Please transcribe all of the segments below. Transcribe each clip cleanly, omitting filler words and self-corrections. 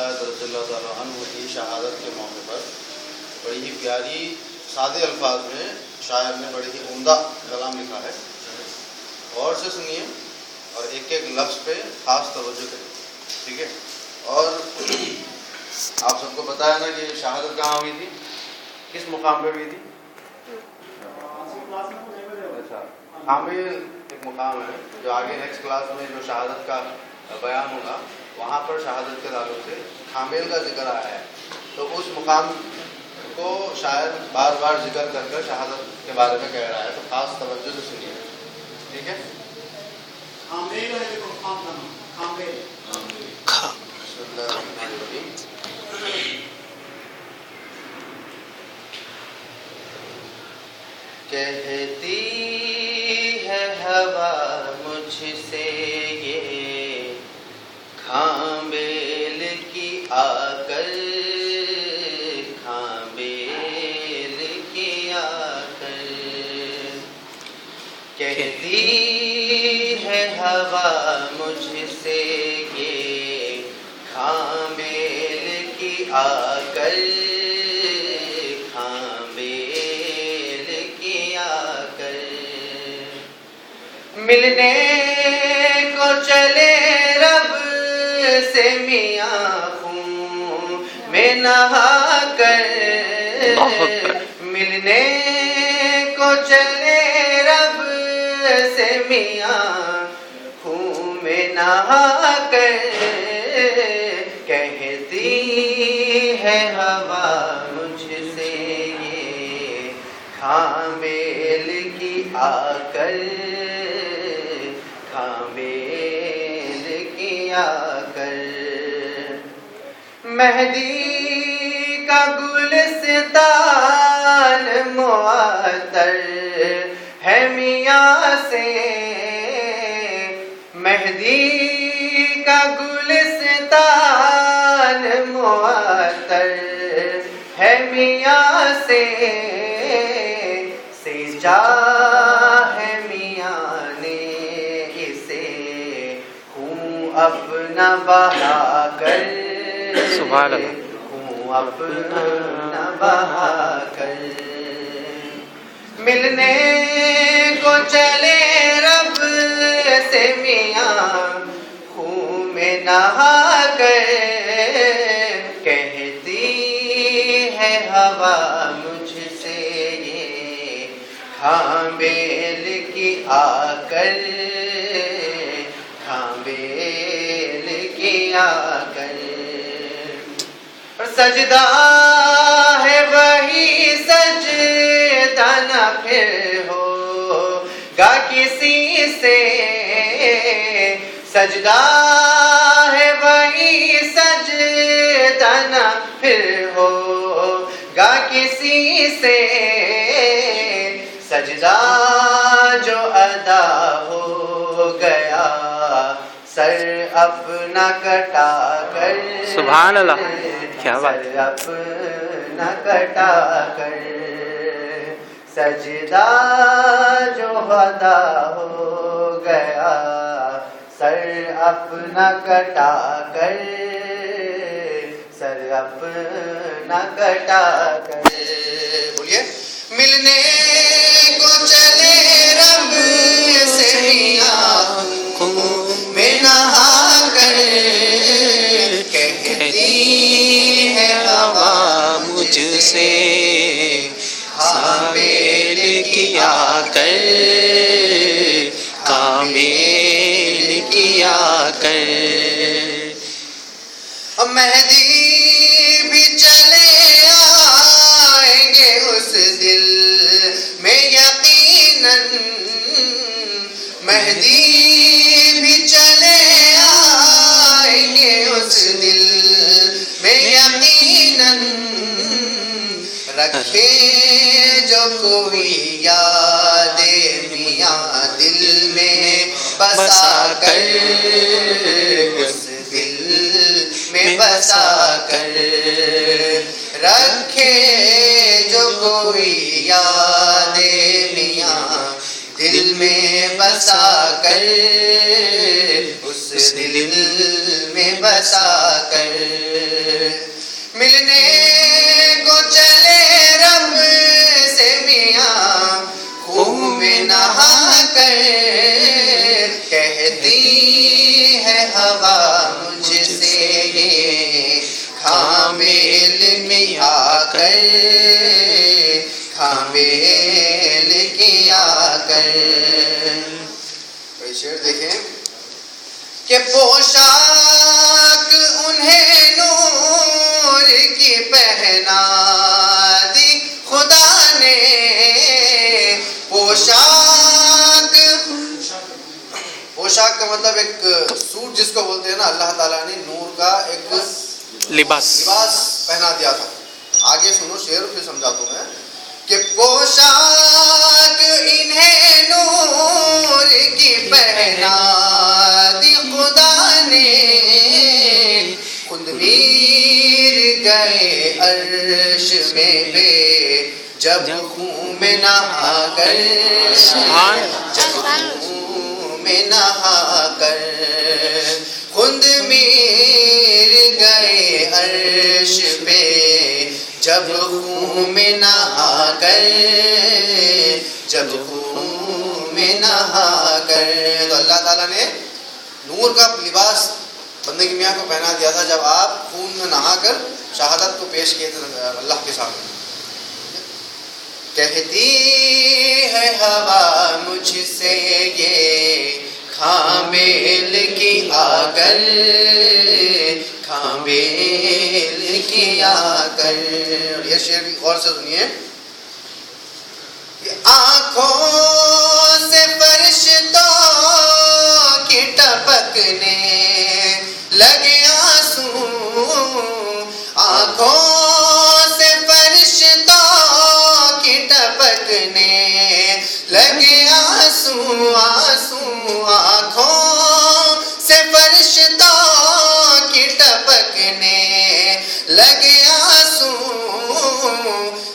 شاہد رضی اللہ تعالیٰ عنہ کی شہادت کے موقع پر بڑی ہی پیاری سادے الفاظ میں شاعر نے بڑی ہی عمدہ کلام لکھا ہے. غور سے سنیے اور ایک ایک لفظ پہ خاص توجہ کریں. ٹھیک ہے. اور آپ سب کو پتہ ہے نا کہ شہادت کہاں ہوئی تھی, کس مقام پہ ہوئی تھی؟ اچھا, حامل ایک مقام ہے جو آگے نیکسٹ کلاس میں جو شہادت کا بیان ہوگا وہاں پر شہادت کے تعلق سے حامل کا ذکر آیا ہے. تو اس مقام کو شاید بار بار ذکر کر کر شہادت کے بارے میں کہہ رہا ہے, تو خاص توجہ سے سنیے. ٹھیک ہے. حامل ہے دیکھو, حامل بسم اللہ الرحمن الرحیم. کہتی ہے ہوا مجھ سے یہ کھامبیل کی آ کر, کھامبیل کی آ کر. کہتی ہے ہوا مجھ سے یہ کھامبیل کی آ کر, ملنے کو چلے رب سے میاں خون میں نہا کر, ملنے کو چلے رب سے میاں خون میں نہا کر. کہتی ہے ہوا مجھ سے یہ کھامبیل کی آ کر, کھامبیل کی آ کر. مہدی کا گلستان معطر ہے میاں سے, مہدی کا گلستان معطر ہے میاں سے. سجا ہے میاں نے اسے خون اپنا بہا کر, سبحان اللہ, خون اپنا بہا کر. ملنے کو چلے رب سے میاں خون میں نہا کر. کہتی ہے ہوا مجھ سے یہ کھامبیل کی آ کر, کھامبیل کی آ کر. سجدہ ہے وہی سجدہ نہ پھر ہوگا کسی سے, سجدہ ہے وہی سجدہ نہ پھر ہوگا کسی سے. سجدہ جو ادا ہو گیا سر اپنا کٹا کر, سبحان اللہ, کیا بات, سر اپنا کٹا کر. سجدہ جو ادا ہو گیا سر اپنا کٹا کر, سر اپنا کٹا کر. بولیے. ملنے کو چلے رب سے میاں خون میں نہا کر. کہتی ہے ہوا مجھ سے کھامبیل کی آ کر, کھامبیل کی آ کر. مہدی بھی چلے آئیں گے اس دل میں یقیناً, مہدی بھی چلے آئیں گے اس دل میں یقیناً. رکھے جو کوئی یاد میاں دل میں بسا کر, اس دل میں بسا کر. رکھے جو کوئی یاد میاں دل میں بسا کر, اس دل میں بسا کر. کہ پوشاک انہیں نور کی پہنا دی خدا نے. پوشاک کا مطلب ایک سوٹ جس کو بولتے ہیں نا, اللہ تعالیٰ نے نور کا ایک لباس پہنا دیا تھا. آگے سنو شعر پھر سمجھاتا ہوں میں کہ پوشاک انہیں نور کی پہنا دی خدا نے. خود میر گئے عرش میں بے جب خون میں نہا کر, جب خون میں نہا کر. خود میر گئے عرش پہ جب خون میں نہا کر, جب خون میں نہا کر. تو اللہ تعالیٰ نے نور کا لباس بندگی میاں کو پہنا دیا تھا جب آپ خون میں نہا کر شہادت کو پیش کیے تھے اللہ کے سامنے. کہتی ہے ہوا مجھ سے یہ کھامل کی آ کر, کھامل کی آ کر. یہ شعر بھی غور سے سنیے. آنکھوں سے فرشتوں کی ٹپکنے لگے آنسو, آنکھوں سے فرشتوں کی ٹپکنے لگے آنسو, آنسو. آنکھوں سے فرشتوں کی ٹپکنے لگے آنسو.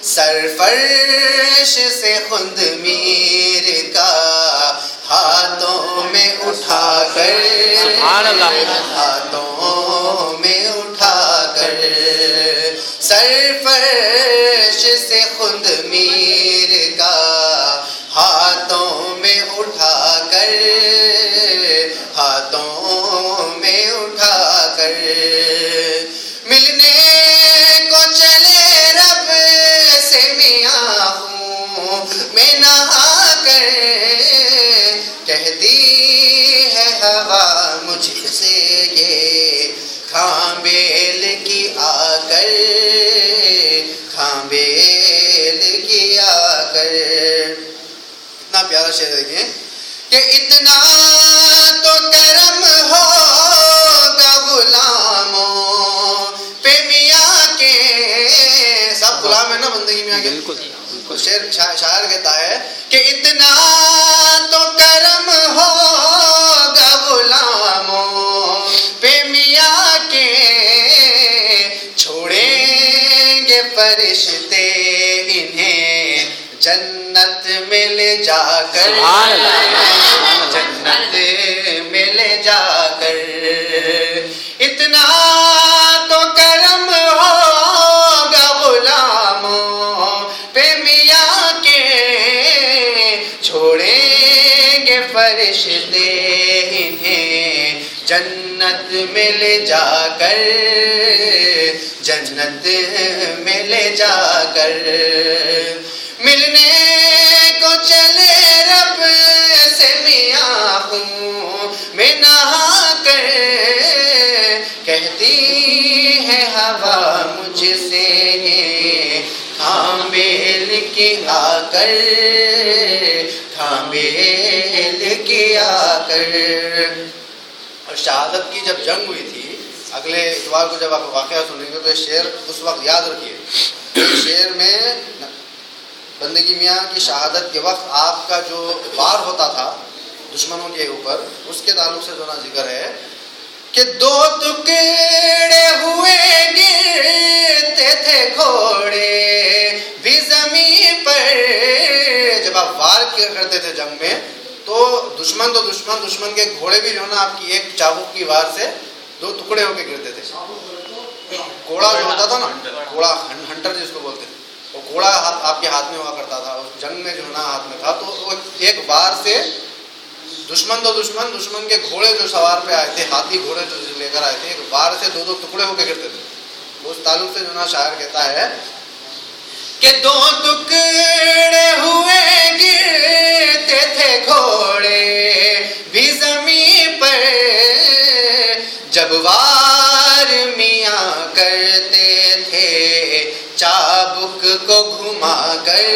سرفرش سے خود میر کا ہاتھوں میں اٹھا کر, ہاتھوں میں اٹھا کر. سرفرش سے خود میر کا ہاتھوں میں اٹھا کر, ہاتھوں میں اٹھا کر. ملنے کو چلے رب سے میاں ہوں میں نہا کر. کہتی ہے ہوا مجھ سے یہ کھامبیل کی آ کر, کھامبیل کی آ کر. کتنا پیارا شعر دیکھیں کہ اتنا تو کرم ہوگا غلاموں پہ میاں کے. سب غلام ہے نا بندگی میاں کے. شاعر کہتا ہے کہ اتنا تو کرم ہوگا غلاموں پہ میاں کے, چھوڑیں گے فرشتے انہیں جنت میں لے جا کر, جنت میں لے جا کر. اتنا تو کرم ہوگا غلاموں پہ میاں کے, چھوڑیں گے فرشتے انہیں جنت میں لے جا کر, جنت میں لے جا کر. ملنے کو چلے رب سے میاں ہوں میں نہا کر. کہتی ہے ہوا مجھ سے کھامبیل کی آ کر, کھامبیل کی آ کر. اور شہادت کی جب جنگ ہوئی تھی, اگلے اتوار کو جب آپ واقعہ سنیں گے تو یہ شعر اس وقت یاد رکھیے. شعر میں بندگی میاں کی شہادت کے وقت آپ کا جو وار ہوتا تھا دشمنوں کے اوپر, اس کے تعلق سے جو نا ذکر ہے کہ دو ٹکڑے ہوئے گرتے تھے گھوڑے بھی زمین پر. جب آپ وار کرتے تھے جنگ میں تو دشمن کے گھوڑے بھی جو نا آپ کی ایک چابک کی وار سے دو ٹکڑے ہو کے گرتے تھے. گھوڑا جو ہوتا تھا نا, گھوڑا ہنٹر جس کو بولتے ہیں, وہ گھوڑا آپ کے ہاتھ میں ہوا کرتا تھا. اس جنگ میں جو نا ہاتھ میں تھا تو ایک بار سے دشمن کے گھوڑے جو سوار پہ آئے تھے, ہاتھی گھوڑے جو لے کر آئے تھے, ایک بار سے دو ٹکڑے ہو کے گرتے تھے. اس تعلق سے جو نا شاعر کہتا ہے کہ دو ٹکڑے ہوئے گرتے تھے گھوڑے بھی زمین پر, جب وار میاں کرتے تھے چابک کو گھما کر،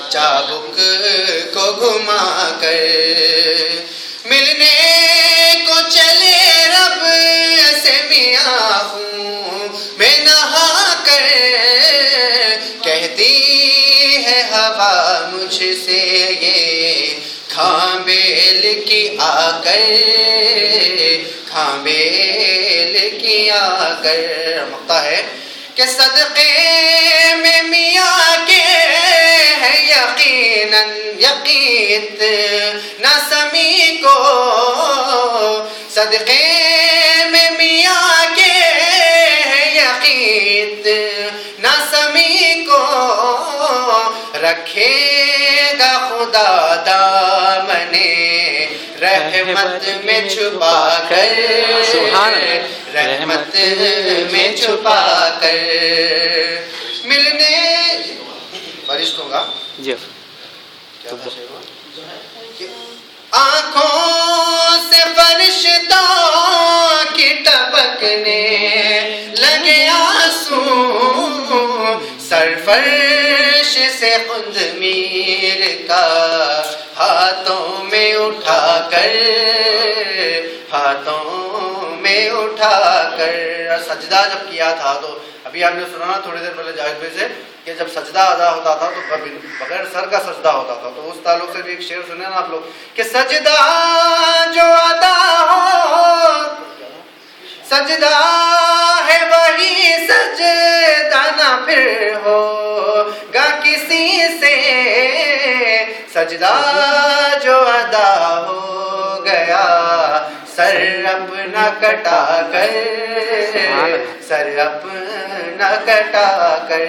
چابک کو گھما کر، ملنے کو چلے رب سے میاں ہوں میں نہا کر، کہتی ہے ہوا مجھ سے یہ کھاں بیل کی آ کر، کھاں بیل کی آ کر، مقطع ہے کہ صدقے میں میاں کے ہے یقیناً یقین نہ سمی کو، صدقے میں میاں کے ہے یقین نہ سمی کو، رکھے گا خدا دامنے رحمت میں چھپا کر، رحمت میں چھپا کر، ملنے بارش کو گا جی کیا تھا شعر میں؟ کہ آنکھوں سے فرشتوں کی ٹپکنے لگے آنسو، سرفرش سے خود میر کا ہاتھوں میں اٹھا کر، ہاتھوں میں اٹھا کر، سجدہ جب کیا تھا تو ابھی آپ نے سنا تھوڑی دیر پہلے جاوید بھائی سے کہ جب سجدہ ادا ہوتا تھا تو بغیر سر کا سجدہ ہوتا تھا، تو اس تعلق سے بھی ایک شعر سنے نا آپ لوگ کہ سجدہ جو ادا ہو، سجدہ ہے وہی سجدہ نہ پھر ہوگا کسی سے، سجدہ جو ادا ہو گیا سر اپنا کٹا کر، سر اپنا کٹا کر،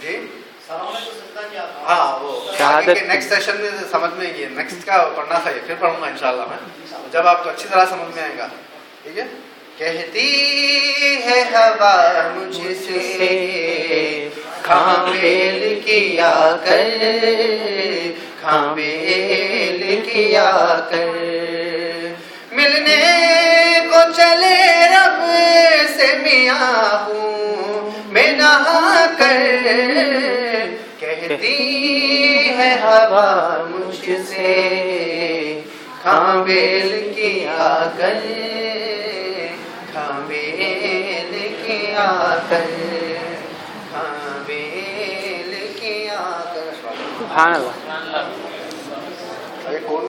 جی ہاں وہ نیکسٹ سیشن میں سمجھ میں یہ نیکسٹ کا پڑھنا تھا، یہ پھر پڑھوں گا انشاءاللہ میں جب آپ کو اچھی طرح سمجھ میں آئے گا، ٹھیک ہے؟ کہتی ہے ہوا مجھ سے کھاں بیل کیا کر، کھاں بیل کیا کر، ملنے کو چلے رب سے میاں ہوں میں نہا کر، کہتی ہے ہوا مجھ سے کھاں بیل کیا کر، کھاں بیل کیا کر، کھاں بیل کیا کر، سبحان اللہ.